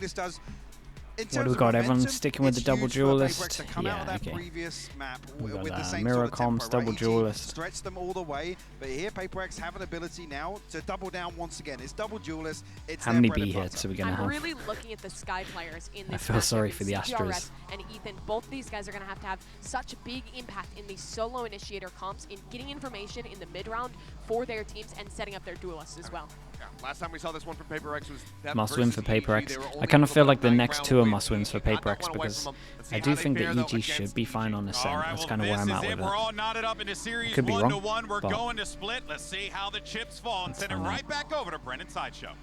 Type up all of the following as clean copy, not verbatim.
this does. What do we got? Everyone's sticking with the double duelist. Yeah, okay. We got mirror comps, double duelist. Stretch them all the way, but here PRX have an ability now to double down once again. It's double duelist. It's how many B hits are we gonna have? I'm really looking at the Sky players in this. I feel sorry for the Astros. And Ethan, both these guys are gonna have such a big impact in these solo initiator comps in getting information in the mid round for their teams and setting up their duelists as well. Yeah, last time we saw this one from PRX was must win for PRX. I kind of feel like the next two are must wins for PRX because I do think that EG should be fine on Ascent. That's kind of where I'm at with it. We're all knotted up in a series. Could be wrong. We're going to split. Let's see how the chips fall and send it right back over to Brennan Sideshow.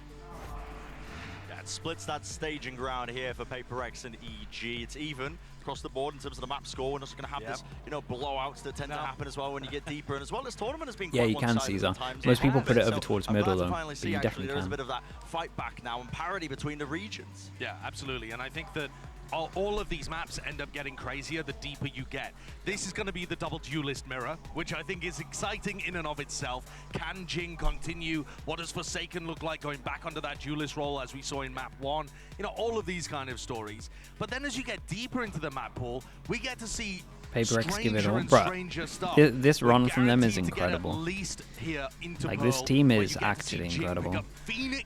Yeah, it splits that staging ground here for PRX and EG. It's even across the board in terms of the map score. We're also going to have this, you know, blowouts that tend to happen as well when you get deeper. And as well, this tournament has been quite you can see that. Most people put it over towards middle though, but you definitely there is a can. bit of that fight back now and parity between the regions. Yeah, absolutely. And I think that all of these maps end up getting crazier the deeper you get. This is going to be the double duelist mirror, which I think is exciting in and of itself. Can Jing continue? What does Forsaken look like going back under that duelist role as we saw in map 1? You know, all of these kind of stories. But then as you get deeper into the map pool, we get to see PRX give it all, bruh. This run from them is incredible. Like, this team is actually incredible.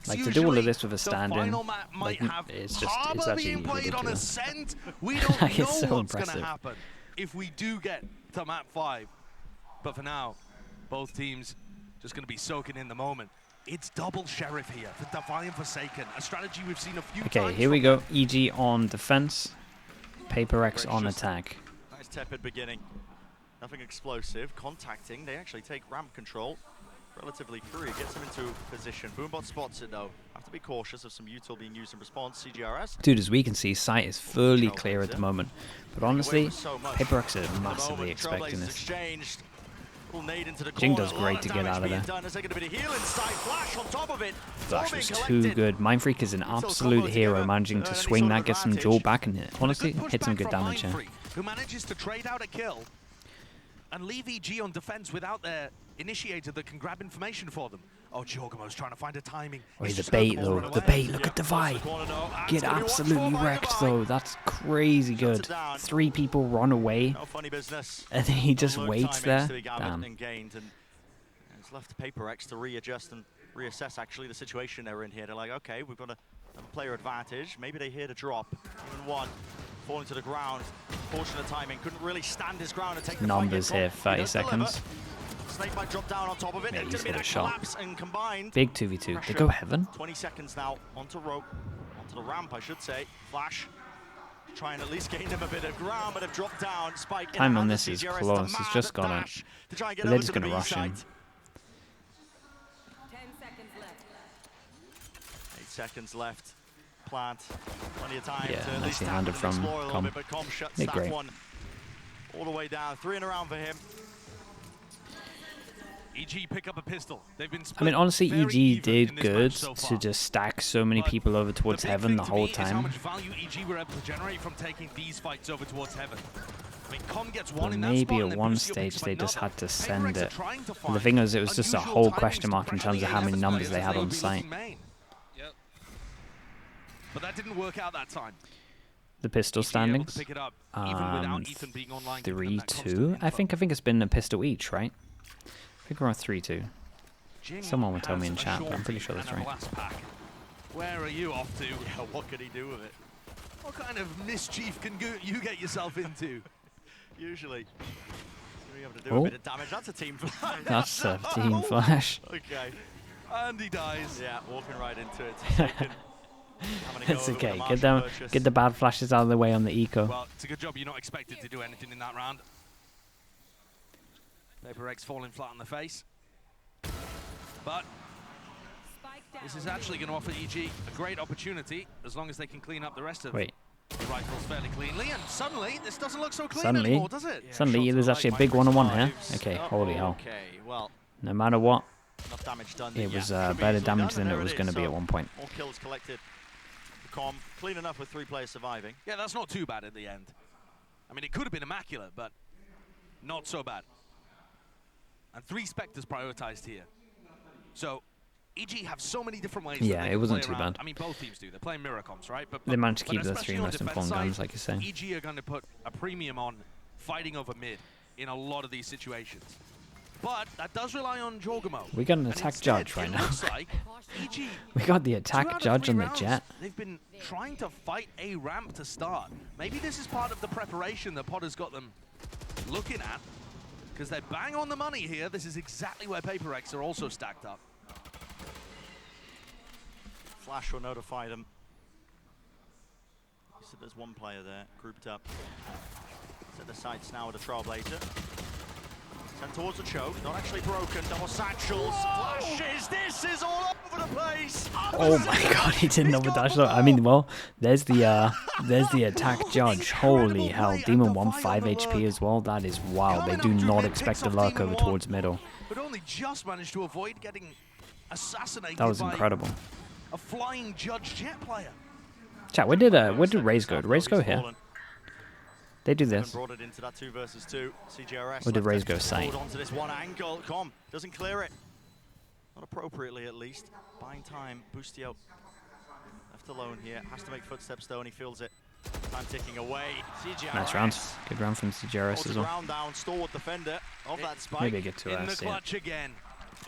Like, to do all of this with a stand-in, like, it's actually ridiculous. Like, it's so impressive. If we do get to map 5, but for now, both teams just going to be soaking in the moment. It's double Sheriff here for Defiant Forsaken, a strategy we've seen a few times. Okay, here we go. EG on defense, PRX on attack. Nice tepid beginning. Nothing explosive. Contacting. They actually take ramp control. Relatively free. Gets them into position. Boombot spots it though. Have to be cautious of some util being used in response. CGRS. Dude, as we can see, site is fully clear at the moment. But honestly, PRX is massively expecting this. Jing does great to get out of there. Flash was too good. Mindfreak is an absolute hero, managing to swing that, get some jaw back, and honestly hit some good damage here. Who manages to trade out a kill and leave EG on defense without their initiator that can grab information for them. Oh, Giorgamo's trying to find a timing. Oh, the bait though. The bait. Look at Divide. Get absolutely wrecked though. That's crazy good. 3 people run away. And then he just waits there. Damn. It's left to PRX to readjust and reassess actually the situation they're in here. They're like, okay, we've got a player advantage. Maybe they hear the drop. Even one falling to the ground. Fortunate timing. Couldn't really stand his ground and take the numbers here. 30 seconds. Snake might drop down on top of it. Yeah, It's he's going to be hit a that shot. collapse and combined. Big 2v2. They go heaven. 20 seconds now onto rope, onto the ramp, I should say. Flash, try and at least gain them a bit of ground, but have dropped down. Spike. Time on this is close. He's just got it. But they're just going to rush him. 8 seconds left. Plant. Plenty of time Yeah, to at least nicely handed from explore a little Com. bit, but Com shuts They're that great. one all the way down. 3 in a round for him. EG pick up a pistol. They've been I mean, honestly, EG did good to just stack so many people over towards heaven the whole time. How much value EG were able to generate from taking these fights over towards heaven. I mean, Com gets one But in that maybe spot, at one stage they just had to send it. And the thing is, it was just a whole question mark in terms of how many numbers they had on site. Yep. But that didn't work out that time. The pistol standings, 3-2. I think it's been a pistol each, right? I think we're on 3-2. Someone will tell me in chat, but I'm pretty sure that's right. Where are you off to? Yeah, what could he do with it? What kind of mischief can you get yourself into? Usually. Be able to do a bit of damage. That's a team flash. That's a team flash. Okay. And he dies. Yeah, walking right into it. It's okay. Get the bad flashes out of the way on the eco. Well, it's a good job you're not expected to do anything in that round. PRX falling flat on the face. But this is actually going to offer EG a great opportunity as long as they can clean up the rest of the rifles fairly cleanly. And suddenly, this doesn't look so clean anymore, does it? Yeah, suddenly, there's actually a big one-on-one here. Okay, holy hell. No matter what, it was better damage than it was going to be at one point. More kills collected. Com clean enough with 3 players surviving. Yeah, that's not too bad at the end. I mean, it could have been immaculate, but not so bad. And 3 Spectres prioritized here. So EG have so many different ways. Yeah, that they it wasn't play too around. bad. I mean, both teams do. They're playing mirror comps, right? But They managed to keep the especially three on most defense informed side, guns, like you're saying. EG are going to put a premium on fighting over mid in a lot of these situations. But that does rely on Jorgamo. We got an And attack instead, judge right it now. looks like EG, We got the 2 attack out of judge 3 on the rounds, jet. They've been trying to fight a ramp to start. Maybe this is part of the preparation that Potter's got them looking at, because they're bang on the money here. This is exactly where PRX are also stacked up. Flash will notify them. So there's one player there, grouped up. Set the sights now with a Trailblazer. Sent towards the choke, not actually broken. Double satchels, flashes. This is all over the place. Oh my god, he didn't overdash though. I mean, well, there's the attack judge. Holy hell, Demon 1 5 HP as well. That is wild. They do not expect to lurk over towards middle. But only just managed to avoid getting assassinated. That was by incredible. a flying judge jet player. Chat, where did Raze go? Did Raze go here? They do this. Brought it into that 2 versus 2. CGRS. Or did Raze go sight? Hold on to this one angle. Com doesn't clear it. Not appropriately, at least. Buying time. Boostio left alone here. Has to make footsteps though, and he feels it. Time ticking away. CGRS. Nice round. Good round from CGRS as well. Ground down, stalwart defender of that spike. Maybe I get to In the see it. clutch again.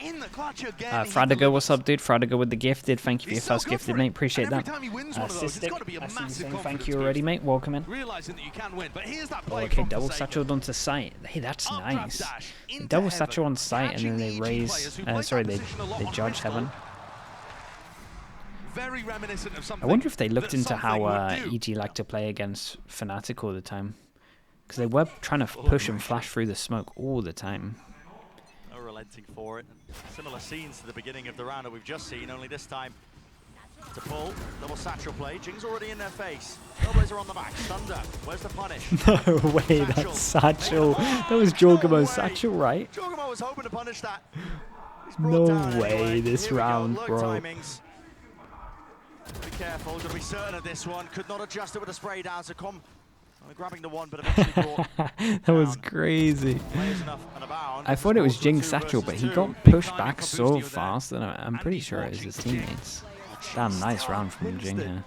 In the clutch again. Fradigo, what's up, dude? Fradigo with the gifted. Thank you for your He's so first good gifted, for it. mate. Appreciate And every that. time he wins one of those, it's Cystic, gotta be a I see you massive saying thank confidence you already, boost. mate. Welcome in. Realizing that you can win, but here's that Oh, play okay, from double Forsaken. satchel onto sight. Hey, that's Up grab nice. dash into Double heaven, satchel on sight, and catching then the they EG raise. players who play Sorry, that they position a lot on judge Bristol. heaven. Very reminiscent of I something. wonder if they looked that into how something would do. EG like to play against Fnatic all the time, because they were trying to push and flash through the smoke all the time. No relenting for it. Similar scenes to the beginning of the round that we've just seen, only this time to pull. Double satchel play. Jing's already in their face. Trailblazer on the back. Thunder. Where's the punish? No way, that's satchel. That was Jorgamo's satchel, right? Jorgamo was hoping to punish that. No way, this round, bro. Timings. Be careful, got to be certain of this one. Could not adjust it with a spray down, so Com grabbing the one, but eventually brought That was crazy. players enough and abound. I thought it was Jing's satchel, but he got pushed back so fast that I'm pretty sure it was his teammates. Damn, nice round from Jing here.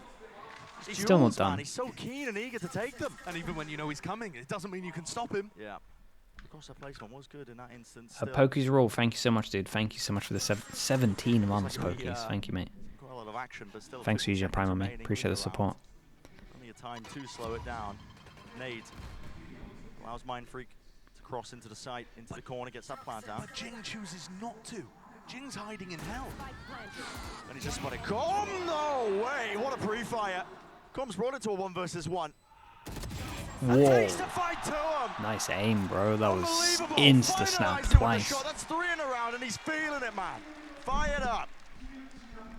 Still not done. He's so keen and eager to take them. And even when you know he's coming, it doesn't mean you can stop him. Yeah. Of course, that placement was good in that instance. Pokies Rule, thank you so much, dude. Thank you so much for the 17 months, Pokies. Thank you, mate. Quite a lot of action, but still Thanks for using your 50 primer, seconds mate. remaining Appreciate the with support. round. Only a time to slow it down. Nade allows Mind Freak to cross into the site, into the corner, gets that plant out. But Jing chooses not to. Jing's hiding in hell. And he's just spotted Com. No way! What a pre-fire. Com's brought it to a 1 versus 1. And Whoa. takes the fight to him. Nice aim, bro. That was Unbelievable. insta-snap Finalised it with the twice. shot. That's 3 in a round, and he's feeling it, man. Fired up.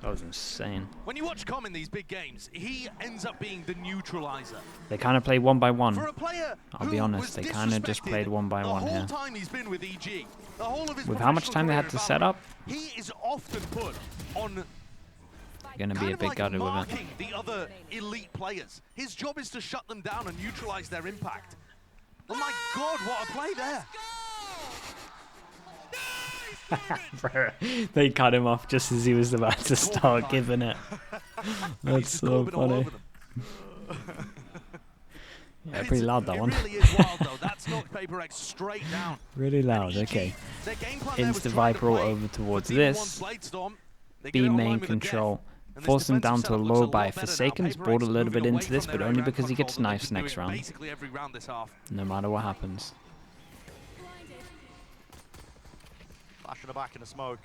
That was insane. When you watch Com in these big games, he ends up being the neutralizer. They kind of played 1 by 1. For a player I'll be who honest, was they kind of just disrespected played 1 by 1 the here. whole time he's been with EG, the whole of his With how much time they had to professional set career up, in Valorant, he is often put on gonna be kind a of bit like gutted with it. marking the other elite players. His job is to shut them down and neutralize their impact. Oh my God, what a play there! Bro, they cut him off just as he was about to start giving it. That's so funny. Yeah, pretty loud that one. It really is wild though. That's knocked PRX straight down. Really loud, okay. Their game plan there was Insta trying to Viper all play over towards for Team this. One's Blade Storm. They B get it online main with a death. control. And this Force him down defensive to a setup looks low a lot by better now. Forsaken's PRX brought a little moving bit away into this, from but their only air because he control gets that they've knifes been next doing round. Basically every round this half. No matter what happens. Flash in the back in the smoke.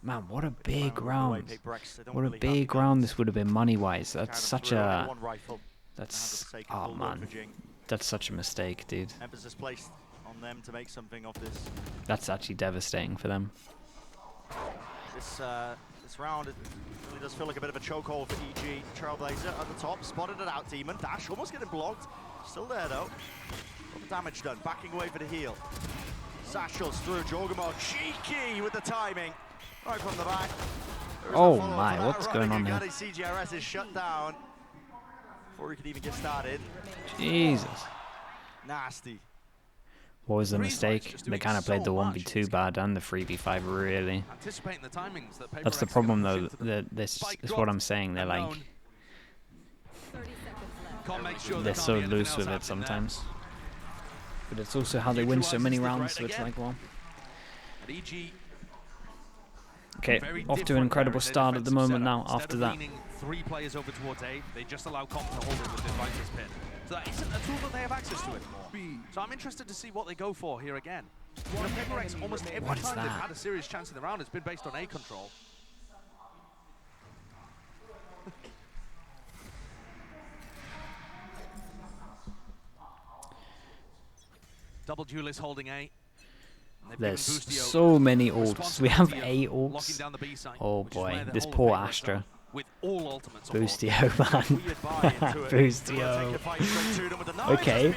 Man, what a big round. PRX, they don't What a really have big the round guns. this would have been money-wise. That's Cannon such through, a... one rifle. That's... Forsaken Oh, full load man. for Jing. That's such a mistake, dude. Emphasis placed on them to make something of this. That's actually devastating for them. This round, it really does feel like a bit of a chokehold for EG. Trailblazer at the top, spotted it out. Demon dash, almost getting blocked. Still there though. Got the damage done. Backing away for the heal. Satchels through. Jorgamo cheeky with the timing. Right from the back. There is a Oh follow-up my, to that. what's going on Running here? CGRS is shut down before he could even get started. Jesus. Nasty. What was the mistake? They kind of played the 1v2 bad and the 3v5 really. Anticipating the timings that That's the problem though. This is what I'm saying. They're like, they're so loose with it sometimes. But it's also how they win so many rounds. So it's like, well. Okay, off to an incredible start at the moment now. After that, 3 players over towards A, they just allow Comp to hold it with the Advisor's pin. So that isn't a tool that they have access to anymore. So I'm interested to see what they go for here again. You know, PRX, almost every time they've had a serious chance in the round, it's been based on A control. Double Duelist holding A. There's so many orcs. We have 8 orcs. Oh boy, this poor Astra. Boostio, man. Boostio. Okay.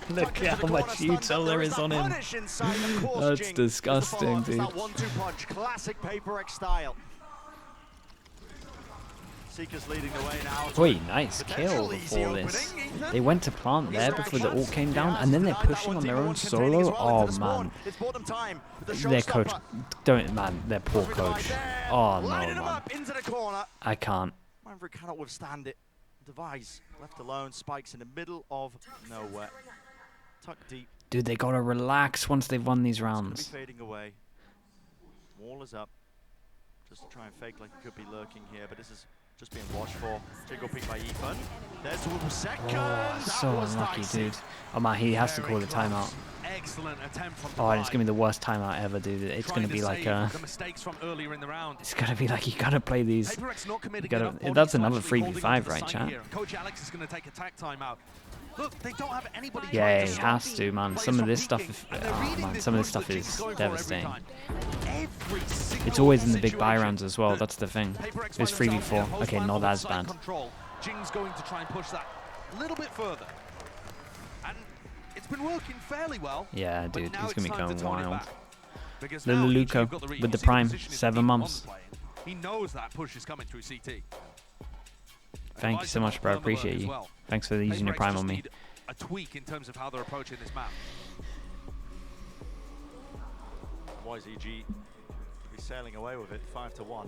Look at how much util there is on him. That's disgusting, dude. Classic PRX style. Seeker's leading the way now. Wait, nice kill before this. They went to plant there before the ult came down, and then they're pushing on their own solo. Oh man, their coach, their poor coach. Oh no, man, I can't. Maverick cannot withstand it. Device left alone, spikes in the middle of nowhere. Tuck deep. Dude, they gotta relax once they've won these rounds. Fading away. Wall is up. Just to try and fake like he could be lurking here, but this is just being watched for. Jiggle pick by Ethan. There's the second. Oh, so unlucky, dude. Oh man, he has to call the timeout. Excellent attempt from oh, and it's gonna be the worst timeout ever, dude. It's gonna be like it's gonna be like you gotta play these. You gotta, that's another 3v5, right, chat? Coach Alex is gonna take attack timeout. Look, they don't have anybody. Yeah, he has to, man. Some of this stuff, oh man, some of this stuff is devastating. It's always in the big buy rounds as well. That's the thing. It's 3v4. Okay, not as bad. Jing's going to try and push that a little bit further, and it's been working fairly well. Yeah, dude, he's gonna be going wild. Little Luco with the prime, 7 months. He knows that push is coming through CT. Thank you so much, bro. Appreciate you. Thanks for using your prime on me. A tweak in terms of how they're approaching this map. YZG be sailing away with it, 5-1.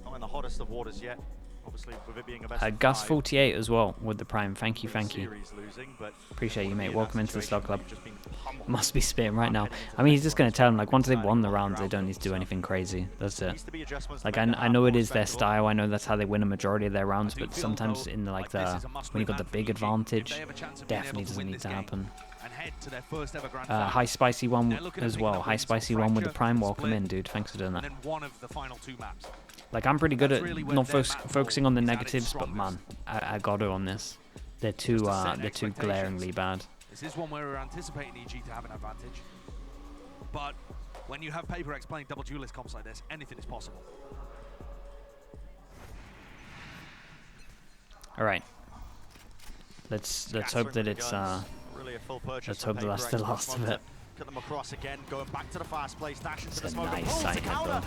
Not in the hottest of waters yet. Obviously, with it being a best Gus 48 as well with the prime. Thank you, thank you. Appreciate you, mate. Welcome into the Slug Club. Must be spitting right now. I mean, he's just going to tell them, like, once they've won the rounds, they don't need to do anything crazy. That's it. Like, I know it is their style. I know that's how they win a majority of their rounds, but sometimes in the, like, when you've got the big advantage, definitely doesn't need to happen. High Spicy one as well. High Spicy one with the prime. Welcome in, dude. Thanks for doing that. Like, I'm pretty good at not focusing on the negatives, but man, I got to on this. They're too glaringly bad. This is one where we're anticipating EG to have an advantage, but when you have PRX playing double duelist comps like this, anything is possible. All right. Let's hope that it's let's hope that that's the last of it. Cut them across again, going back to the fast place, dash into the smoke. Nice site head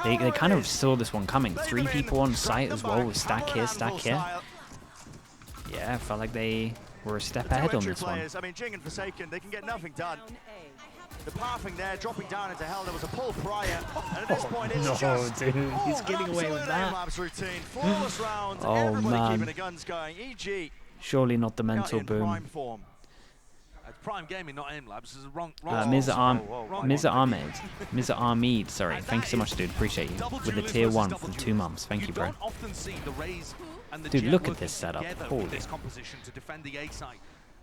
though. They kind of saw this one coming. 3 people on site as well with stack here, stack here. Yeah, I felt like they were a step ahead on this one. I mean, Jing and Forsaken, they can get nothing done. The pathing there, dropping down into hell. There was a pull prior, and at this point it's just dude, he's getting away with that. Routine. Flawless rounds, oh man, keeping the guns going. EG, surely not the mental boom. Prime Gaming, not AIM Labs. This is wrong. Mirza Ahmed, sorry. Thank you so much, dude. Appreciate you. With the tier 1 from 2 months. Thank you, bro. Dude, look at this setup. Holy. This composition to defend the A side.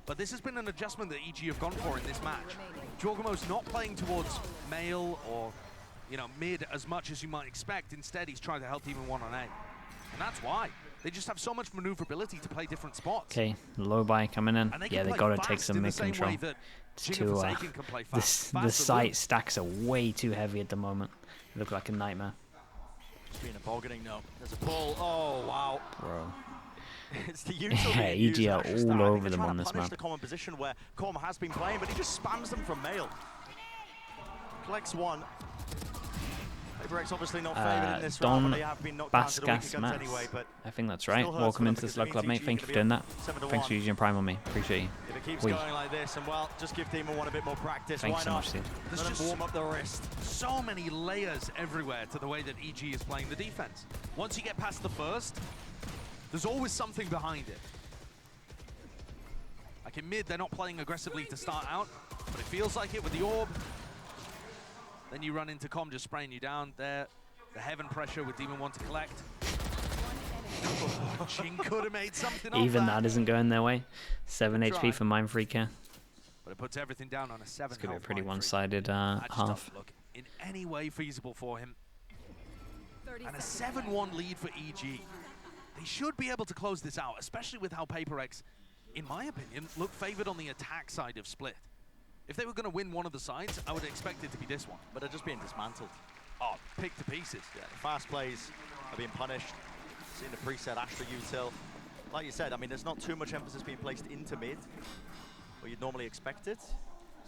But this has been an adjustment that EG have gone for in this match. Jorgamo's not playing towards male or, you know, mid as much as you might expect. Instead, he's trying to help Team 1 on A. And that's why. They just have so much maneuverability to play different spots. Okay, low buy coming in. Yeah, they gotta take some mid control. It's too, the site stacks are way too heavy at the moment. They look like a nightmare. It's been a bargaining, no. There's a pull. Oh, wow. Bro. It's the yeah, EG are all over them on this map. The common position where Corm has been playing, but he just spams them from male. Collects one. PaperX obviously not favored in this round, Don but they have been knocked down to the weaker guns anyway, but I think that's right. still hurts Welcome them into the because Slug it Club, means mate. Thank you EG for doing that. 7-1. Thanks for using your Prime on me. Appreciate you. If it keeps Wee. going like this, and well, just give Demon One a bit more practice. Thanks Why so not? much, dude. There's Let just him warm up the wrist. so many layers everywhere to the way that EG is playing the defense. Once you get past the first, there's always something behind it. Like in mid, they're not playing aggressively to start out, but it feels like it with the orb. Then you run into Com just spraying you down there. The heaven pressure with Demon 1 to collect. Jing could have made something of Even that isn't going their way. 7 Try. HP for Mind Freaker. But it puts everything down on a 7 It's going to be a health pretty Mind Freak. one-sided That just half. doesn't look in any way feasible for him. And a 7-1 lead for EG. They should be able to close this out, especially with how PaperX, in my opinion, look favored on the attack side of Split. If they were going to win one of the sides, I would expect it to be this one. But they're just being dismantled. Oh, picked to pieces. Yeah, the fast plays are being punished. Seeing the preset Astra util. Like you said, I mean, there's not too much emphasis being placed into mid, where you'd normally expect it.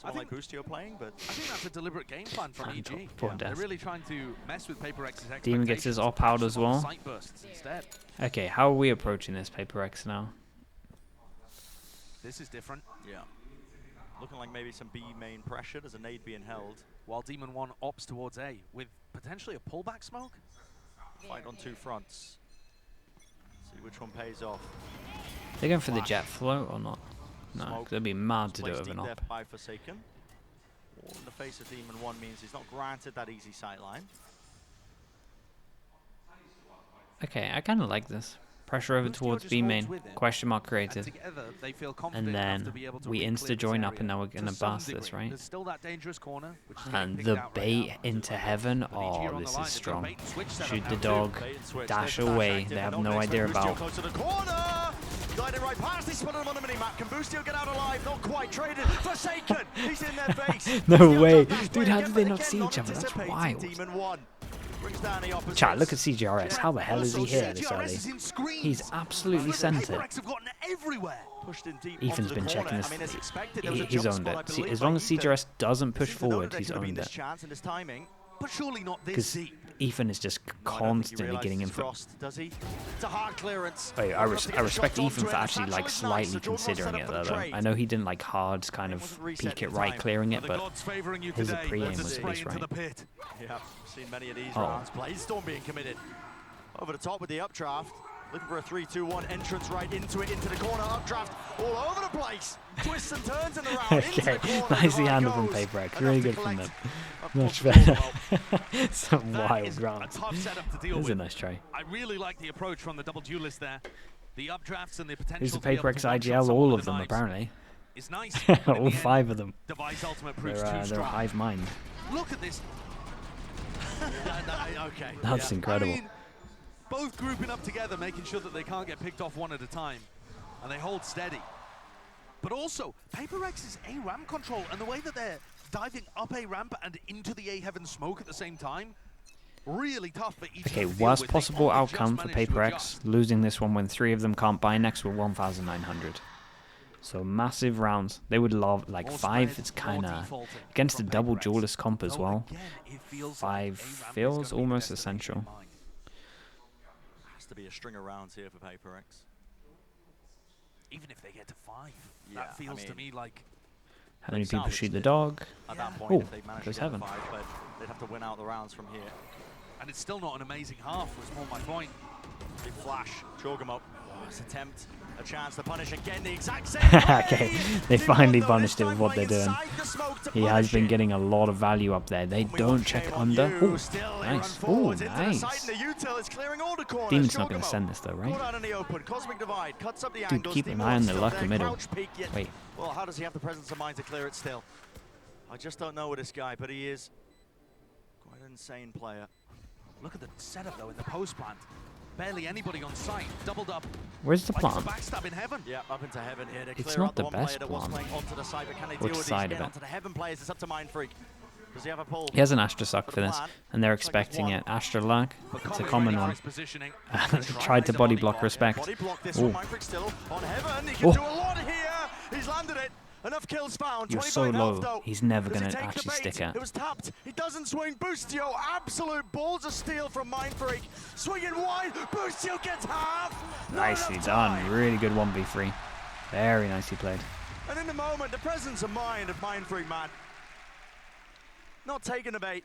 Someone like Boostio playing, but I think that's a deliberate game plan from EG. Poor They're Death. really trying to mess with PaperX's expectations. Demon gets his op out as well. Sight bursts instead. Okay, how are we approaching this PaperX now? This is different. yeah. Looking like maybe some B main pressure. There's a nade being held. While Demon 1 opts towards A with potentially a pullback smoke. Fight on two fronts. See which one pays off. They're going for the jet float or not? No, Smoke. 'cause they'd be mad to do it Placed with an deep op. depth by Forsaken. All in the face of Demon 1 means he's not granted that easy sight line. Okay, I kind of like this. Pressure over Boostio towards just B holds main, with him, question mark And created. together they feel confident And enough to then be able to we re-clear this insta-join up area and now we're to going to some blast this, degree. right? There's still that dangerous corner, which is And getting the picked out right bait now. into heaven. With EG Oh, on the this line, is they've got a strong. bait and switch set Shoot up the now, dog, Bait and switch. dash There's the away. active. They have And no next idea to Boostio, about. close to the corner. Gliding right past. He spotted him on the minimap. Can Boostio get out alive? Not quite. Traded. Forsaken. He's in their face. No way. Dash Dude, play how again, did they but not again, see each other? That's anticipating wild. Demon 1. Brings down the opposite. Chat, look at CGRS. How the hell is he Also, here this CGRS early? is in screens. He's absolutely The sent it. PaperX have gotten everywhere. Pushed in deep Ethan's onto the been corner. checking this. I mean, as expected, there was a He's jump owned spot, I it. See, believe, as by long as Ethan. CGRS doesn't They push seem to know forward, that he's there could be owned this it. chance and this timing. But surely not this Because deep. Ethan is just No, I don't think he constantly realizes getting in it's for. crossed, does he? It's a hard clearance. Wait, I Open up to get a respect shot Ethan onto for it. actually The like satchel is nice, slightly so Jordan will considering set it up for though. the trade. I know he didn't like hard kind It of wasn't reset peek it in right time. clearing Are it, the but gods favoring you his today? pre-aim Let's was display at least into the right. pit. Yeah, seen many of these Oh. rounds. Blazestorm being committed. Over the top with the updraft. Looking for a 3-2-1 entrance right into it, into the corner. Updraft all over the place. Twists and turns in the round. Into Okay, the corner. nicely Divide handled from goes. PaperX. Enough Really to good from collect them. up Much towards the better. goal. Some That wild is rounds. a tough setup to deal This is a with. nice try. I really like the approach from the double duelist there. The updrafts and the potential Here's the to be able PaperX to one-shot IGL, someone all with of the them knives apparently. is nice. but in All the 5 end, of them. Device ultimate proves They're too a strong. hive mind. Look at this. Okay. That's yeah. incredible. I mean, both grouping up together, making sure that they can't get picked off one at a time. And they hold steady. But also, PaperX's A ramp control and the way that they're diving up A ramp and into the A heaven smoke at the same time, really tough for each Okay, to deal worst with. They possible only just outcome for managed to PaperX, adjust. losing this one when 3 of them can't buy next with 1,900. So massive rounds. They would love, like More 5, spread, it's more kind of, defaulting against the from double PaperX. duelist comp as Though well, again, it feels 5 like A ramp is feels gonna be the almost destination essential. in mind. Has to be a string of rounds here for PaperX. Even if they get to 5, Yeah, that feels I to mean, me like How many people salvaged shoot the it. dog? At that Yeah. point, Ooh, if they manage to goes get heaven. the 5, but they'd have to win out the rounds from here. and it's still not an amazing half, was more my point. Big flash, chalk him up. Last attempt, a chance to punish again the exact same Okay, way. they Demon finally though, punished this it with time what they're playing doing. inside the smoke to He has punish been it. getting a lot of value up there. They We don't want check shame on under. you. Ooh, Still, they nice. run Ooh, forwards into the nice. side, and the util is clearing all the corners. Demon's not Chalk going him to up. send this though, Caught right? out in the open, Cosmic Divide, cuts up the Dude, angles. keep an Demon eye on the still luck there, in middle. crouch peek yet. Wait. Well, how does he have the presence of mind to clear it still? I just don't know with this guy, but he is quite an insane player. Look at the setup though in the post plant. Barely anybody on site, doubled up. Where's the Like plant? it's a backstab in heaven. Yeah, up into heaven here. They It's clear not out the the one player best that was plan. playing onto the side, but can they Which deal with side these of again it? onto the heaven players? It's up to Mind Freak. Does he have a pull? He has an Astra suck For for the this, plan. and they're Looks like it's expecting one. it. Astra lag. But It's a Comet common ready for one. his positioning. Tried to body block respect. Body block this Ooh. one. Mind Freak still on heaven. He can Ooh. do a lot here. He's landed it. Enough kills found. You're so 25 health, low. though. He's never Does he going to take the actually bait? stick at. It was tapped. He doesn't swing. Boostio, absolute balls of steel from Mindfreak. Swinging wide. Boostio gets half. Nicely done. Really good 1v3. Very nicely played. And in the moment, the presence of mind of Mindfreak, man. Not taking the bait.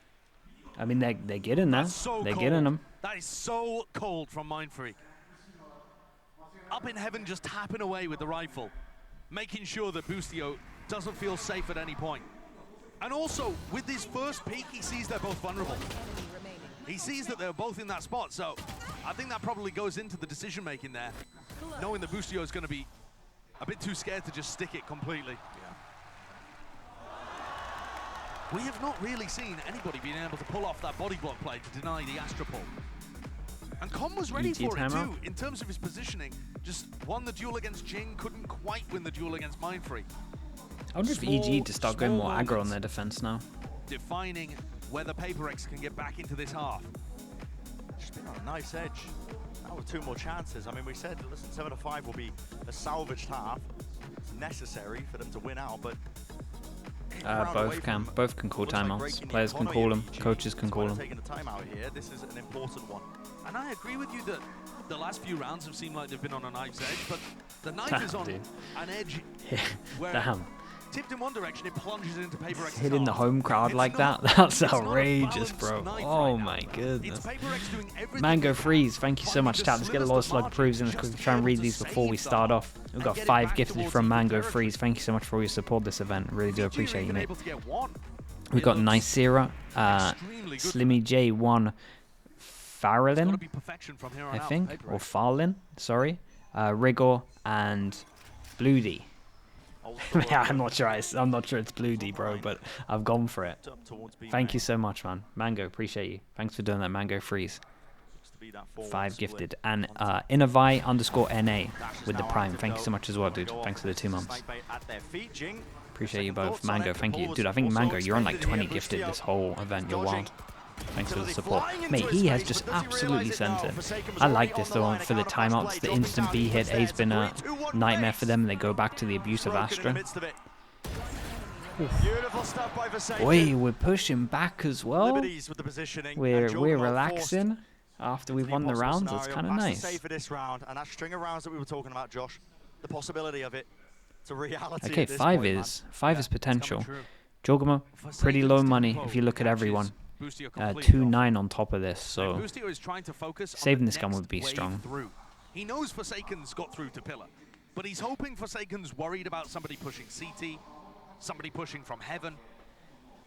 I mean, they're getting there. So they're cold. getting them. That is so cold from Mindfreak. Up in heaven, just tapping away with the rifle, making sure that Boostio doesn't feel safe at any point. And also, with his first peek, he sees they're both vulnerable. He sees that they're both in that spot, so I think that probably goes into the decision-making there, knowing that Boostio is going to be a bit too scared to just stick it completely. We have not really seen anybody being able to pull off that body block play to deny the Astra pull. And Con was ready for it too, in terms of his positioning. Just won the duel against Jing, couldn't quite win the duel against Mindfreak. I wonder if EG to start going more aggro on their defense now. Defining whether PRX can get back into this half. Just been on a nice edge. Now with 2 more chances. I mean, we said, listen, 7-5 will be a salvaged half. It's necessary for them to win out, but both can call timeouts. Players can call them, coaches can call them. Taking the timeout here. This is an important one. And I agree with you that the last few rounds have seemed like they've been on a knife's edge, but the knife is on an edge where Damn. tipped in one direction, it plunges into PRX. Hitting the home crowd like that? That's outrageous, bro. Oh my goodness. Mango Freeze, thank you so much, chat. Let's get a lot of slug proofs and let's quickly try and read these before we start off. We've got 5 gifted from Mango Freeze. Thank you so much for all your support this event. Really do appreciate it, mate. We've got Nicera, Slimmy J1, Farrellin, I think, or Farlin, sorry, Rigor, and Bloody. Yeah, I'm not sure it's Bloody, bro, but I've gone for it. Thank you so much, man. Mango, appreciate you. Thanks for doing that, Mango Freeze. 5 gifted. And Innovi_NA with the Prime. Thank you so much as well, dude. Thanks for the 2 months. Appreciate you both. Mango, thank you. Dude, I think Mango, you're on like 20 gifted this whole event. You're wild. Thanks for the support. Mate, he has just absolutely sent it. I like this though for the timeouts. The instant B hit A's been a nightmare for them and they go back to the abuse of Astra. Boy, we're pushing back as well. We're relaxing after we've won the rounds. That's kind of nice. For this round, and that string of rounds that we were talking about, Josh, the possibility of it, it's a reality. Okay, 5 is potential. Jogama, pretty low money if you look at everyone. 2-9 on top of this, so saving this gun would be strong. He knows Forsaken's got through to Pillar, but he's hoping Forsaken's worried about somebody pushing CT, somebody pushing from Heaven.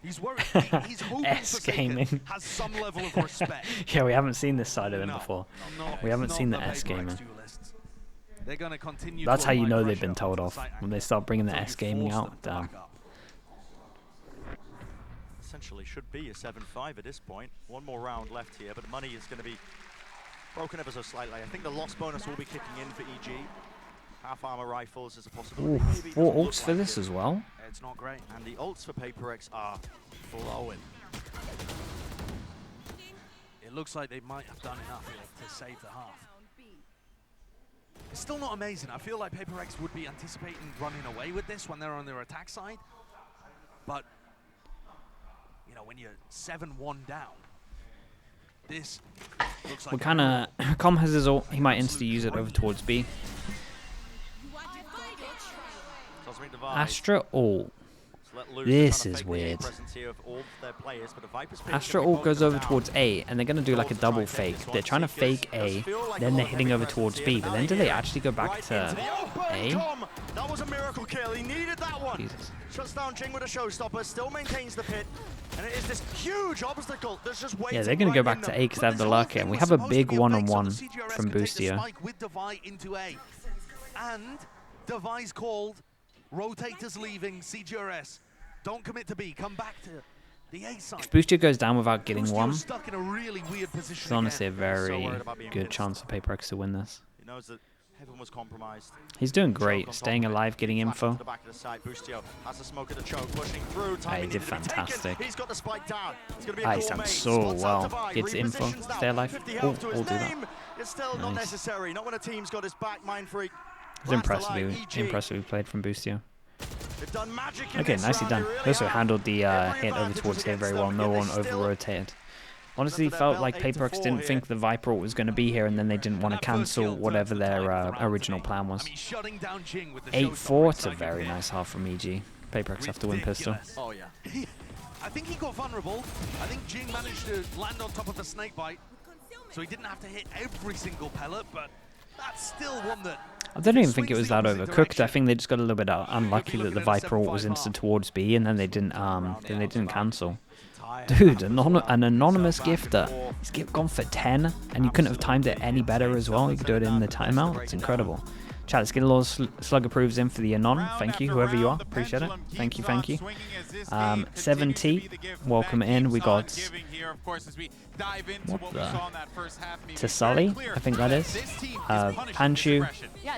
He's worried. He's hoping Forsaken has some level of respect. Yeah, we haven't seen this side of him before. We haven't seen the S gaming. They're going to continue. That's how you know they've been told off when they start bringing the S gaming out. Damn. Essentially should be a 7-5 at this point. 1 more round left here, but the money is going to be broken ever so slightly. I think the loss bonus will be kicking in for EG. Half armor rifles is a possibility. Ooh, 4 ults for this as well. It's not great. And the ults for PRX are flowing. It looks like they might have done enough here to save the half. It's still not amazing. I feel like PRX would be anticipating running away with this when they're on their attack side. But you know, when you're 7-1 down, this looks like we're kind of Com has his ult. He might instantly use it over towards B. Astra ult. This is weird. Astra ult goes over towards A, and they're going to do like a double fake. They're trying to fake A, then they're hitting over towards B, but then do they actually go back to A? That was a miracle kill. He needed that one. Jesus. Shuts down Jing with a showstopper, still maintains the pit, and it is this huge obstacle that's just waiting. Yeah, they're going to go back to A because they have the lurker, and we have a big one-on-one from Boostio. And Devi's called. Rotators leaving. CGRS. Don't commit to B. Come back to the A side. If Boostio goes down without getting one, stuck in a really weird position. It's honestly a very good chance for PRX to win this. He knows that Heaven was compromised. He's doing great, staying alive, getting info. The back of the side. Boostio has the smoke at the choke, pushing through. He did fantastic. He's got the spike down. It's going to be a He's done so well. Gets info, stay alive. Oh, we'll do that. It's still not necessary. Not when a team's got his back, Mindfreak. It's impressively played from Boostio. They've done magic in Okay, this nicely round, done. they really He also have. handled the Every hit over advantage towards was here very against well. them, No yet one they still over-rotated. Honestly, under their felt belt, like 8 to PRX 4 didn't here. think the Viper was going to be here, and then they didn't want to That first cancel kill whatever turns the their tide of the round original today. plan was. I mean, shutting down Jing with the 8-4, it's a showstopper very hit. nice half from EG. PRX have to win pistol. Ridiculous. Oh, yeah. I think he got vulnerable. I think Jing managed to land on top of a snake bite, so he didn't have to hit every single pellet, but that's still one that... I don't even think it was that overcooked. I think they just got a little bit unlucky that the Viper ult was instant towards B, and then they didn't cancel. Dude, an anonymous gifter. He's gone for 10, and you couldn't have timed it any better as well. You could do it in the timeout. It's incredible. Chat, let's get a little slug approves in for the Anon. Thank you, whoever you are. Appreciate it. Thank you, thank you. 7T, welcome in. We got... What the? Tasali, I think that is. Panchu,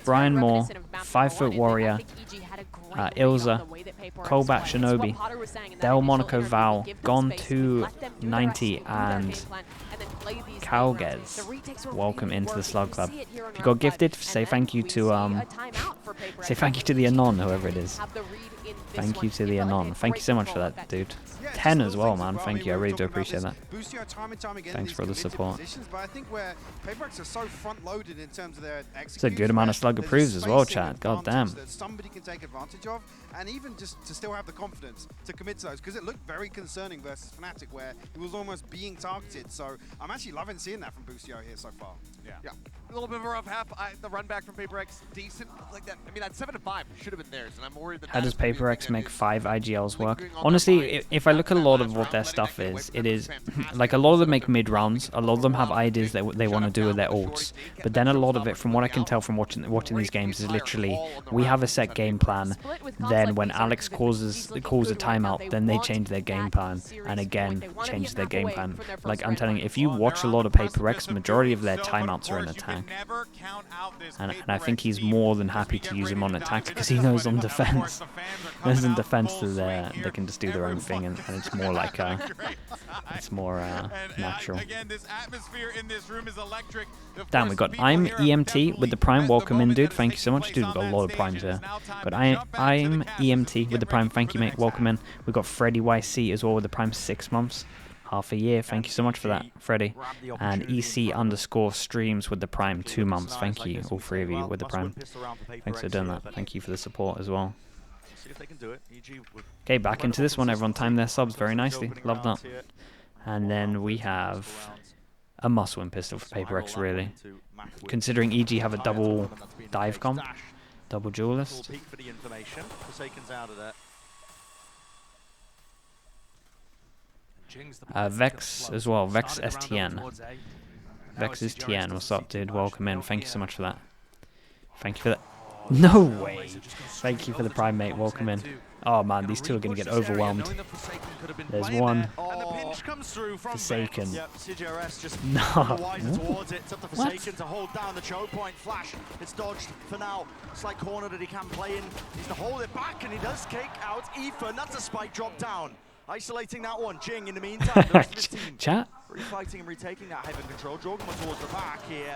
Brian Moore, 5-foot Warrior, Ilza, Kolbat Shinobi, Del Monaco Val, Gone 290, and Calgez. Welcome into the Slug Club. If you got gifted, say thank you to the Anon, whoever it is. Thank you to the Anon. Thank you so much for that, dude. 10 as well, man. Thank you. I really do appreciate that. Thanks for the support. It's a good amount of slug approves as well, chat. God damn. Somebody can take advantage of, and even just to still have the confidence to commit to those, because it looked very concerning versus Fnatic, where he was almost being targeted. So I'm actually loving seeing that from Boostio here so far. Yeah. A little bit of a rough half. The run back from PRX, decent. Like that. I mean, that 7-5 should have been theirs, and I'm worried that. How does PRX make 5 IGLs work? Honestly, if I look at a lot of what their stuff is, it is like a lot of them make mid rounds. A lot of them have ideas that they want to do with their ults, but then a lot of it, from what I can tell from watching these games, is literally we have a set game plan. Then when Alex calls a timeout, then they change their game plan, and again change their game plan. Like I'm telling you, if you watch a lot of PRX, majority of their timeouts are in attack. And I think he's more than happy to use him on attack because he knows on defense. Knows in defense that they can just do their own thing, and it's more like it's more natural. Damn, we got I'm EMT with the Prime. Welcome in, dude. Thank you so much, dude. We've got a lot of primes here. But I'm EMT with the Prime. Thank you, mate. Welcome in. We got Freddy YC as well with the Prime 6 months. Half a year. Thank you so much for that, Freddy. And EC_streams with the Prime 2 months. Thank you, all 3 of you with the Prime. Thanks for doing that. Thank you for the support as well. Okay, back into this one. Everyone timed their subs very nicely. Love that. And then we have a must-win pistol for PRX, really. Considering EG have a double dive comp, double duelist. Vex as well. Vex STN. Vex is TN. What's up, dude? Welcome in. Thank you so much for that. Thank you for that. No way. Thank you for the Prime, mate. Welcome in. Oh man, these two are going to get overwhelmed. There's one. Forsaken. No. What? To hold down the choke point. Flash. It's dodged for now. Slight corner that he can play in. He's to hold it back, and he does kick out Ethan. That's a spike drop down. Isolating that one. Jing in the meantime. The rest of his team Chat. refighting and retaking that heaven control. Jorgen towards the back here.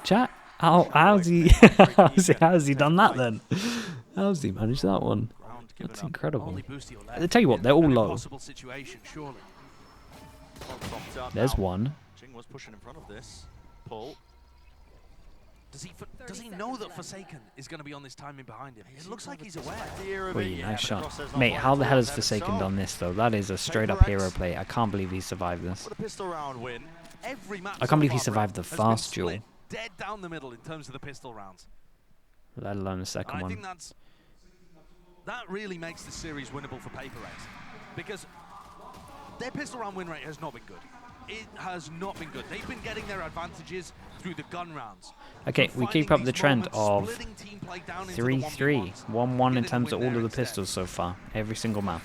Chat. How's he done that then? How's he managed that one? That's incredible. I tell you what, they're all low. There's one. Jing was pushing in front of this. Pull. Does he know that Forsaken is going to be on this timing behind him? It looks like he's aware. Wait, nice shot. Mate, how the hell has Forsaken done this though? That is a straight up hero play. I can't believe he survived this. I can't believe he survived the fast duel. Dead down the middle in terms of the pistol rounds. Let alone the second one. I think that really makes the series winnable for PRX, because their pistol round win rate has not been good. It has not been good. They've been getting their advantages through the gun rounds. Okay, we keep up the trend of 3-3, 1-1 in terms of all of the pistols so far, every single map.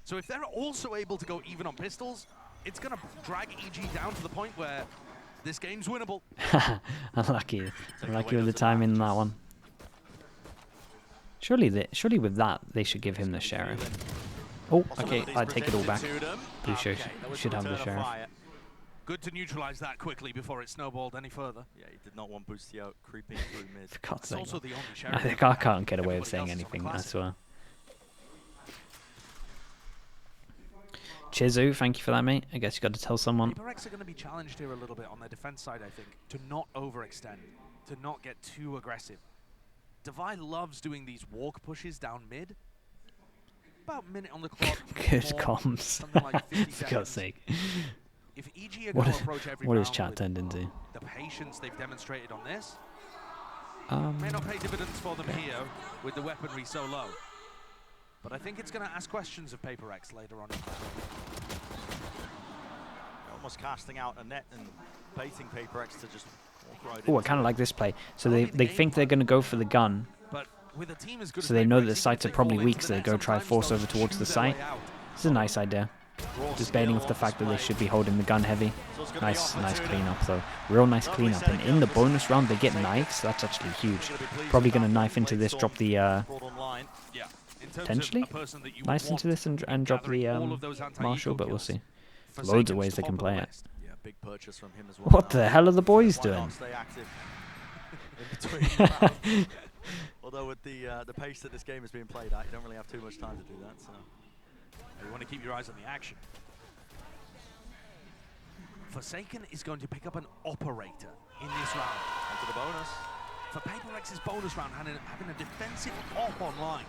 So if they're also able to go even on pistols, it's going to drag EG down to the point where this game's winnable. Unlucky. Unlucky with the timing in that one. Surely with that, they should give him the Sheriff. Oh, okay, I take it all back. Blue should have the Sheriff. Good to neutralize that quickly before it snowballed any further. Yeah, he did not want Boostio creeping through mid. God's sake. Also the only I think I can't get away with saying anything, I swear. Chizu, thank you for that, mate. I guess you got to tell someone. PRX are going to be challenged here a little bit on their defense side, I think, to not overextend, to not get too aggressive. Devi loves doing these walk pushes down mid. About a minute on the clock. Good comms. Something like 50 For God's sake. If EG are going to approach every what is round chat with turned into? the patience they've demonstrated on this, May not pay dividends for them here with the weaponry so low. But I think it's going to ask questions of PRX later on. Almost casting out a net and baiting PRX to just walk right Oh, I kind of like this play. So they think they're going to go for the gun. But with a team as good So they know that the sites are probably weak, so they go try force over towards the site. This is a nice idea. Just baiting off the fact that they should be holding the gun heavy. Nice cleanup though. Real nice cleanup. And in the bonus round they get knives. That's actually huge. Probably going to knife into this, drop the potentially nice into this and drop the Marshall, but we'll see. Loads of ways they can play it. Big purchase from him as well. What the hell are the boys doing? Although with the pace that this game is being played at, you don't really have too much time to do that. So you want to keep your eyes on the action. Forsaken is going to pick up an operator in this round. Onto the bonus. For PRX's bonus round, having a defensive op online.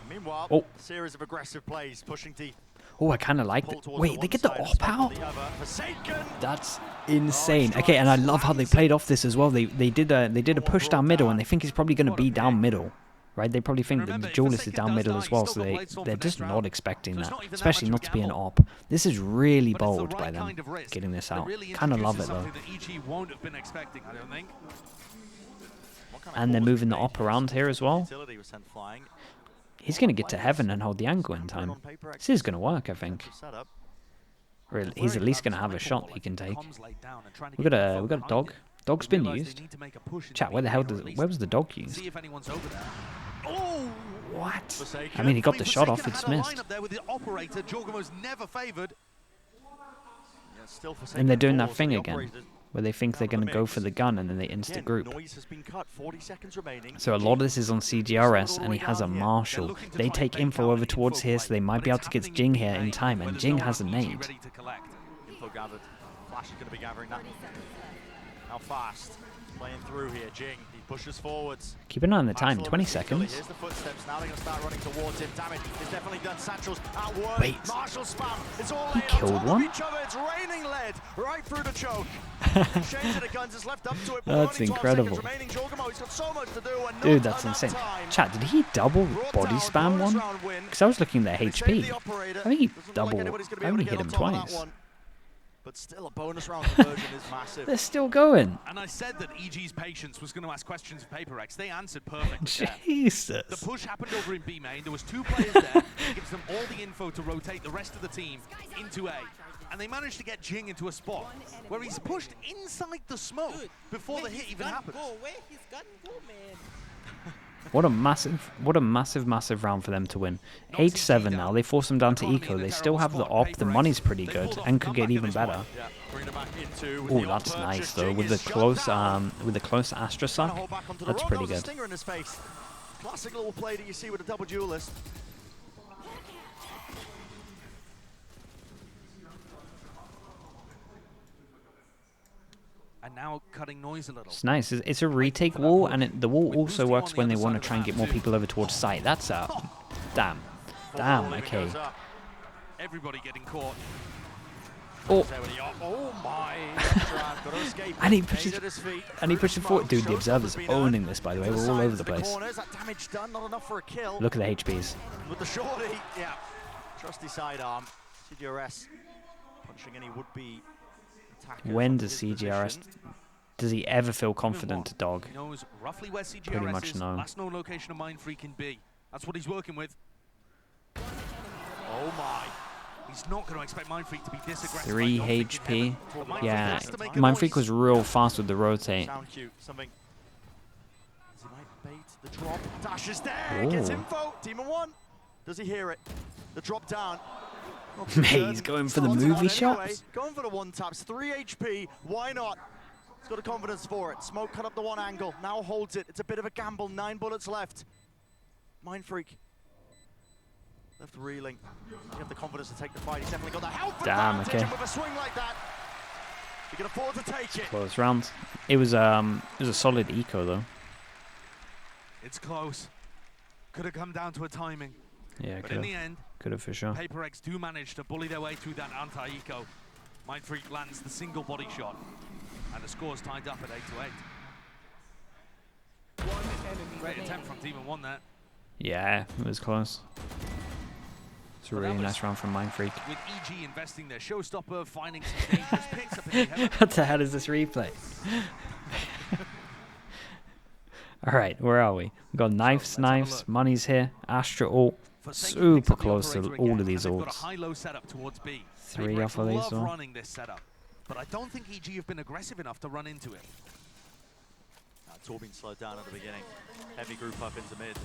Meanwhile, a series of aggressive plays pushing deep. Oh, I kind of like it. Wait, they get the op out? That's insane. Okay, and I love how they played off this as well. They did a push down middle, and they think he's probably going to be down middle, right? They probably think that the duelist is down middle as well, so they're just not expecting that, especially not to be an op. This is really bold by them getting this out. Kind of love it though. And they're moving the op around here as well. He's going to get to heaven and hold the angle in time. This is going to work, I think. Or he's at least going to have a shot he can take. We got a dog. Dog's been used. Chat, where was the dog used? What? I mean, he got the shot off. It's missed. And they're doing that thing again, where they think they're going to go for the gun and then they insta group. So a lot of this is on CGRS and he has a Marshall. They take info over towards here, so they might be able to get Jing here in time, and Jing has a nade. Info gathered. Flash is going to be gathering that. How fast? Playing through here, Jing. He pushes forwards. Keep an eye on the time, 20 seconds. Here's the footsteps. Now they're going to start running towards him. Damage is definitely done. Satchel's at work. Wait. Marshall spam. It's all he killed one? It's raining lead right through the choke. Shane to the guns is left up to it. That's incredible. Dude, that's insane. Chat, did he double body spam one? Because I was looking at their HP. I think he double. I only hit him twice. But still, a bonus round conversion is massive. They're still going. And I said that EG's patience was going to ask questions of PRX. They answered perfectly. Jesus. The push happened over in B main. There was 2 players there. It gives them all the info to rotate the rest of the team into A. And they managed to get Jing into a spot where he's pushed inside the smoke before the hit even happens. What a massive round for them to win. 8-7 now. They force them down to eco. They still have the op. The money's pretty good and could get even better. Oh, that's nice though. With the close Astra suck, that's pretty good. Classic little play that you see with a double duelist. And now cutting noise a little. It's nice. It's a retake wall, and the wall also works when they want to try and get more people over towards site. That's out. Damn. Okay. Everybody getting caught. Oh. My. and he pushes forward. Dude, the observer's owning this, by the way. We're all over the place. Look at the HPs. With the shorty, yeah. Trusty sidearm. CGRS punching any would-be. When does CGRS... Does he ever feel confident to dog? He knows roughly where CGRS Pretty much no. Last known location of Mindfreak can be. That's what he's working with. Oh my. He's not going to expect Mindfreak to be this aggressive. 3 HP. Yeah, Mindfreak was real fast with the rotate. Sound cute. Something. He might bait the drop. Dashes there. Gets info. Team of 1. Does he hear it? The drop down. He's going for the movie shots. Going for the one taps. 3 HP. Why not? He's got the confidence for it. Smoke cut up the one angle. Now holds it. It's a bit of a gamble. 9 bullets left. Mind Freak. Left reeling. You have the confidence to take the fight. He's definitely got the health advantage. Okay. And with a swing like that, you can afford to take it. Close round. It was a solid eco though. It's close. Could have come down to a timing. Yeah, but in the end, could have for sure. PRX do manage to bully their way through that anti-eco. Mind Freak lands the single body shot, and the score's tied up at 8-8. Great attempt from Team 1 there. Yeah, it was close. It's a really nice round from Mind Freak. With EG investing their showstopper, finding some dangerous picks up in the heaven. What the hell is this replay? Alright, where are we? We've got knives, money's here, Astra ult. Super close to all of these ults. 3 off of these all. Running this setup, but I don't think EG have been aggressive enough to run into it. It's all been slowed down at the beginning. Heavy group up into mid.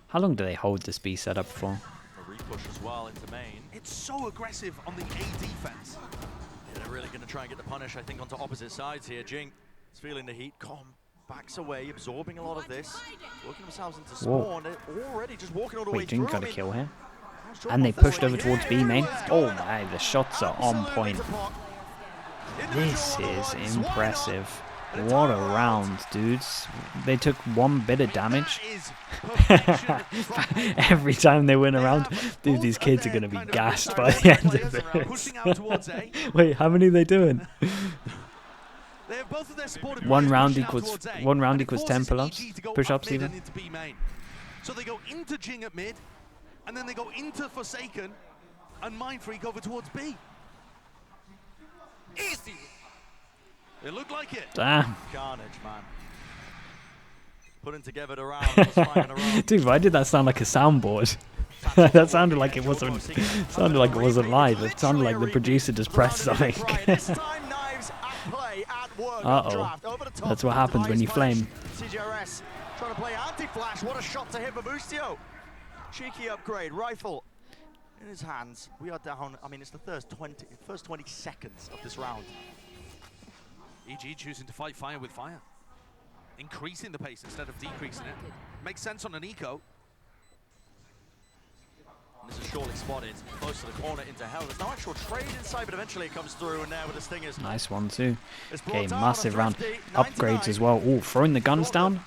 How long do they hold this B setup for? A repush as well into main. It's so aggressive on the A defense. Yeah, they're really going to try and get the punish, I think, onto opposite sides here. Jing is feeling the heat. Com backs away, absorbing a lot of this. Working themselves into spawn. They're already just walking all the way through. Jing got a kill here. And they pushed over towards B main. Oh my, the shots are on point. This is impressive. What a round, dudes. They took 1 bit of damage. Every time they win a round, dude, these kids are going to be gassed by the end of this. Wait, how many are they doing? One round equals 10 push-ups even. So they go into Jing at mid, and then they go into Forsaken, and Mind Freak over towards B. Easy. It looked like it. Damn. Carnage, man. Putting together the round. Dude, why did that sound like a soundboard? That sounded like it wasn't. Sounded like it wasn't live. It sounded like the producer just pressed something. Uh-oh. That's what happens when you flame. CGRS trying to play anti-flash. What a shot to hit for Boostio. Cheeky upgrade. Rifle in his hands. We are down. I mean, it's the first 20 seconds of this round. EG choosing to fight fire with fire. Increasing the pace instead of decreasing it. Makes sense on an eco. And this is surely spotted. Close to the corner into hell. There's no actual trade inside, but eventually it comes through, and there with the stingers. Nice one too. Okay, massive round. Upgrades as well. Oh, throwing the guns down.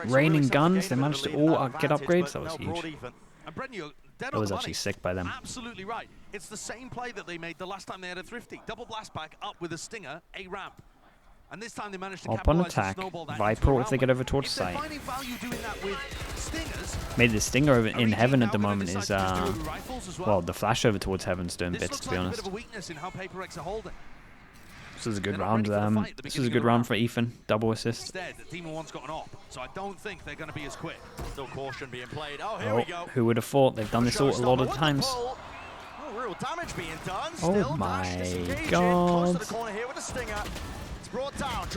Raining guns. They managed to all get upgrades. That was huge. That was actually sick by them. Absolutely right. It's the same play that they made the last time they had a Thrifty. Double blast back up with a stinger, a ramp. And this time they managed to up on attack, Viper if they get over towards site. Maybe the stinger over in heaven at the moment is, well, the flash over towards heaven's doing bits, to be honest. This is a good round. This is a good round for Ethan. Double assist. Demon 1's got an op, so I don't think they're going to be as quick. Still caution being played. Oh, here we go. Who would have thought? They've done this ult a lot of times. Oh, real damage being done. Oh my god. Brought down,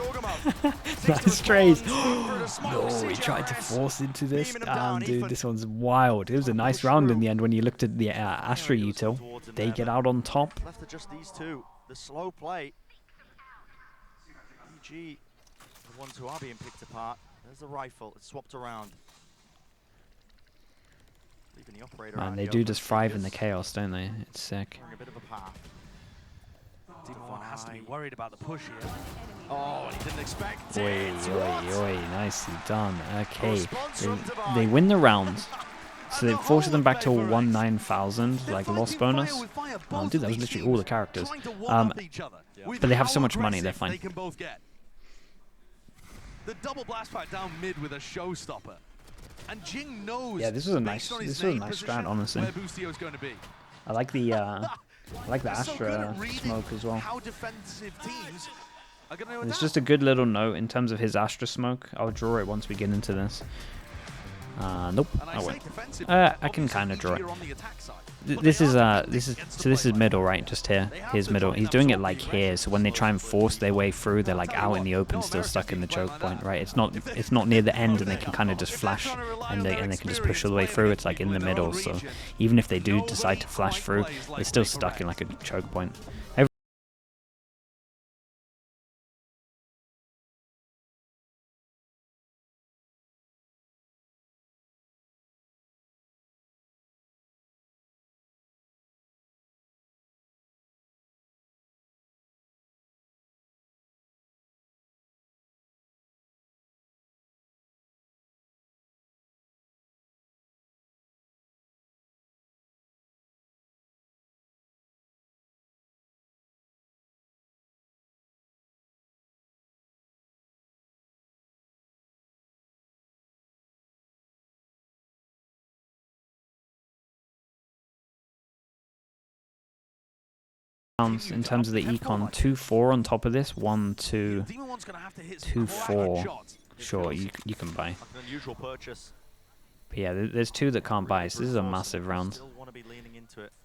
nice trades. No, he tried to force into this. Damn, dude, this one's wild. It was a nice round in the end when you looked at the Astra util. They get out on top. Left to just these two. The slow play. EG, the ones who are being picked apart. There's the rifle. It's swapped around. Leaving the operator. Man, they do just thrive in the chaos, don't they? It's sick. A bit of a path. Demon 1 has to be worried about the push here. Oh, and he didn't expect it. Oi, nicely done. Okay, they win the round. So they forces them back to 1,900, like loss bonus. Oh, dude, that was literally all the characters. But they have so much money, they're fine. The double blast fight down mid with a showstopper. And Jing knows. Yeah, this was a nice strat, honestly. Where Boostio's going to be. I like the Astra smoke as well. How defensive teams are going to it's just a good little note in terms of his Astra smoke. I'll draw it once we get into this. Nope. I win. I can kind of draw it. This is middle, right? Just here. Here's middle. He's doing it like here, so when they try and force their way through, they're like out in the open, still stuck in the choke point, right? It's not near the end, and they can kind of just flash, and they can just push all the way through. It's like in the middle, so even if they do decide to flash through, they're still stuck in like a choke point. In terms of the econ, 2-4 on top of this, 1-2, 2-4. Sure, you can buy. But yeah, there's two that can't buy, so this is a massive round.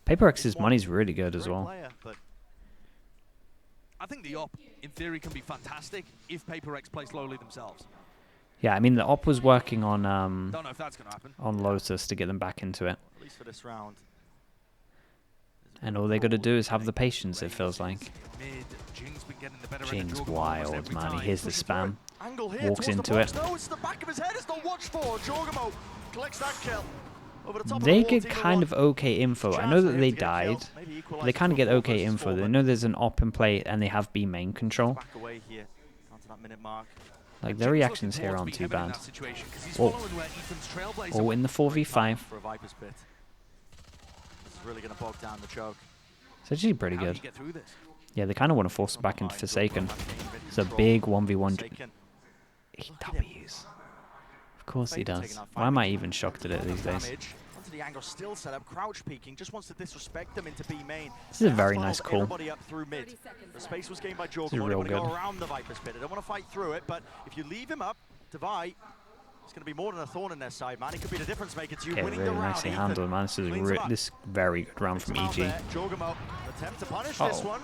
PRX's money's really good as well. I think the op, in theory, can be fantastic if PRX play slowly themselves. Yeah, I mean the op was working on Don't know if that's gonna happen. on Lotus to get them back into it. At least for this round. And all they got to do is have the patience, it feels like. Jing's wild, man. He hears the spam, walks into it. They get kind of okay info. I know that they died. But they kind of get okay info. They know there's an op in play, and they have B main control. Like, their reactions here aren't too bad. Oh, in the 4v5. Really going to bog down the choke. It's actually pretty good. Yeah, they kind of want to force it back into Forsaken. It's a big 1v1. He W's. Of course he does. Why am I even shocked at it these days? The angle still set up, crouch peeking, just wants to disrespect them into B main. This is a very nice call. Everybody up through mid. The space was gained by Jorgen. This is real good. Go around the Viper's pit. They don't want to fight through it, but if you leave him up to Vi, it's going to be more than a thorn in their side, man. It could be the difference maker to you winning really the round. nicely handled, man. This is very good round from EG. Oh,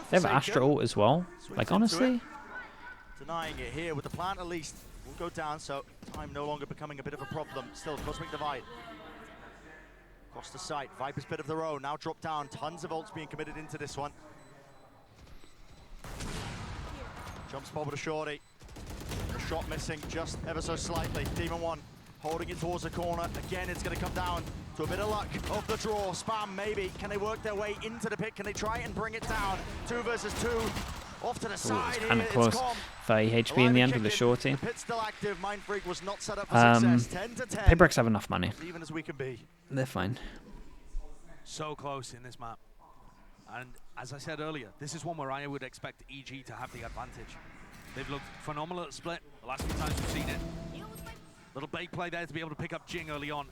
they have Astro as well. Like, honestly. Denying it here with the plant at least. Will go down, so time no longer becoming a bit of a problem. Still, Cosmic Divide. Across the site, Viper's pit of their own. Now drop down. Tons of ults being committed into this one. Jumps forward to Shorty. The shot missing just ever so slightly. Demon 1 holding it towards the corner. Again, it's going to come down to a bit of luck of the draw. Spam, maybe. Can they work their way into the pit? Can they try and bring it down? 2 versus 2. Off to the side. It's kind of close. 30 HP in the end with the Shorty. The pit's still active. Mind Freak was not set up for success. 10 to 10. PRX have enough money. Even as we can be. They're fine. So close in this map. And as I said earlier, this is one where I would expect EG to have the advantage. They've looked phenomenal at split the last few times we've seen it. Little bait play there to be able to pick up Jing early on.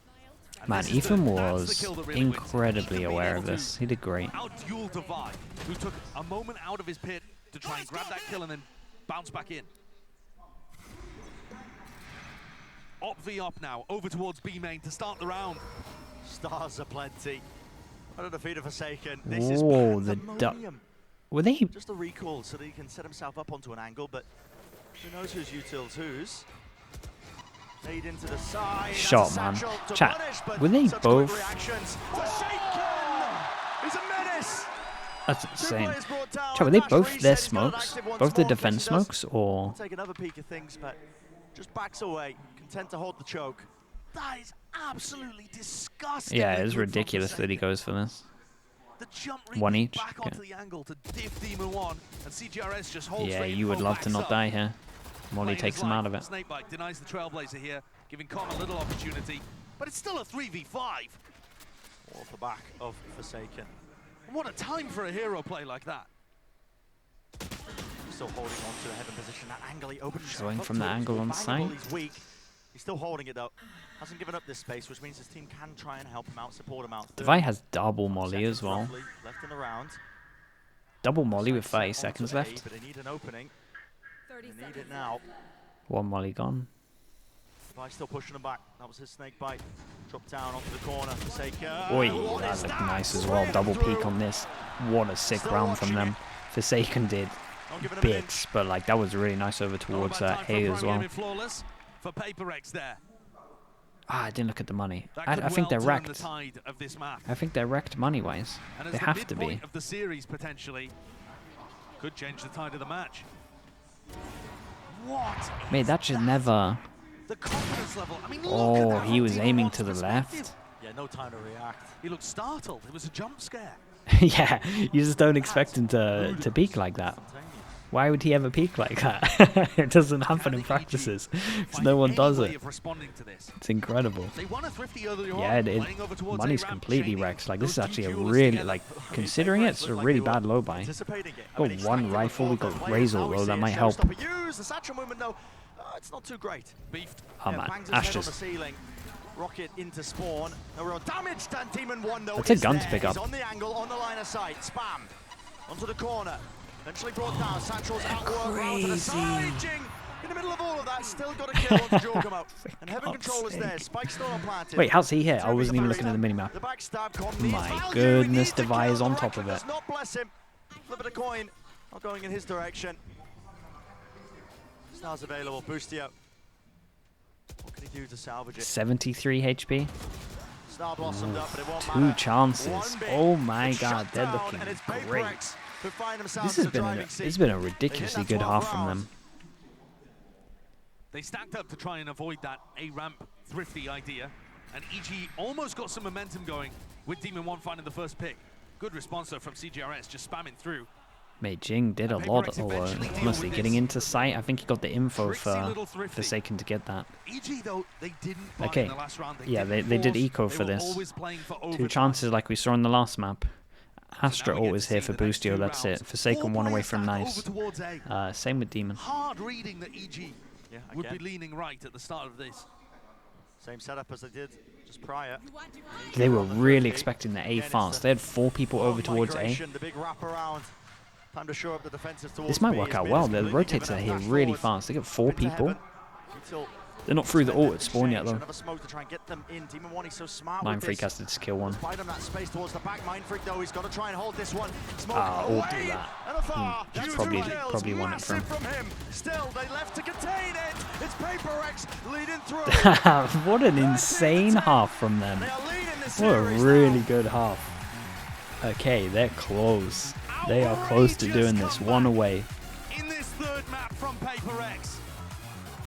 And man, Ethan was incredibly aware of this. He did great. Out-duel Divide, who took a moment out of his pit to try and grab that kill and then bounce back in. Op v op now, over towards B main to start the round. Stars are plenty. Under the feet of Forsaken. Whoa, the duck. Were they? Just a recall so that he can set himself up onto an angle, but who knows whose utils whose. Made into the side. Shot, man. Chat. Were they both? He's a menace. That's insane. Chat, were they both their smokes? Both the defense smokes, or? Take another peek at things, but just backs away, content to hold the choke. That is absolutely disgusting. Yeah, it's ridiculous that he goes for this. The jump one each. Back onto the angle to diff Demon 1, and CGRS just holds. Yeah, you would love to not die here. Molly takes him out of it. Snakebite denies the Trailblazer here, giving Com a little opportunity, but it's still a 3v5. Off the back of Forsaken. What a time for a hero play like that. Still holding on to the heaven position. That angle he opens. Showing from the angle on the side. He's weak. He's still holding it though. Hasn't given up this space, which means his team can try and help him out, support him out. Devi has double Molly as well. Left in the round. Double Molly with 30 seconds left. But they need an opening. They need it now. 1 Molly gone. Spy still pushing him back. That was his snake bite. Drop down onto the corner. Forsaken. Oi, that looked nice as well. Double peek on this. What a sick round from them. Forsaken did bits, but like that was really nice over towards A as well. For PRX there. I didn't look at the money. I think they're wrecked. I think they're wrecked money-wise. They have to be. Of the series potentially could change the tide of the match. What? Mate, that should never. The confidence level. I mean, oh, he was aiming to the left. Yeah, no time to react. He looked startled. It was a jump scare. Yeah, you just don't expect him to peek like that. Why would he ever peek like that? It doesn't happen in practices. Because no one does it. It's incredible. Yeah, money's completely wrecked. Like, this is actually a really, like, considering it, it's a really bad low buy. Got one rifle, we got Razor Row, that might help. It's not too great. Oh man, Ash just... Rocket into spawn. No real damage. Demon 1 though. That's a gun to pick up. He's on the angle, on the line of sight. Spam. Onto the corner. Eventually brought down. Satchel's outwork round to the side. Jing in the middle of all of that. Still got a kill onto Jorgamo. And Heaven Control was there. Spike still not planted. Wait, how's he here? I wasn't even looking at the minimap. My goodness, Devi is on top of it. Not bless him. Flip it a coin. Not going in his direction. Stars available. Boostio. What can he do to salvage it? 73 HP. Star blossomed up, but it won't Two matter. chances. Oh my god, they're looking great. This has been a ridiculously good half from them. They stacked up to try and avoid that A-ramp thrifty idea, and EG almost got some momentum going with Demon 1 finding the first pick. Good response though from CGRS, just spamming through. Mate, Jing did a lot, or honestly, getting into sight. I think he got the info for Forsaken to get that. EG though, they didn't okay, in the last round. Yeah, they did eco for this. Two chances like we saw on the last map. Astra always here for Boostio, that's it. Forsaken one away from nice. Same with Demon. Hard reading that EG would be leaning right at the start of this. Same setup as they did just prior. They were really expecting the A fast. They had 4 people over towards A. The big wraparound. Time to shore up the defenses towards this might work out well. The rotates are here really fast. They got 4 people. They're not through the ult at spawn yet though. Mind Freak has to kill one. Ult do that. That's probably won it from. Still, they left to contain it. It's PRX leading through. What an insane half from them. What a really good half. Okay, they're close. They are close to doing this. One away. In this third map from PRX.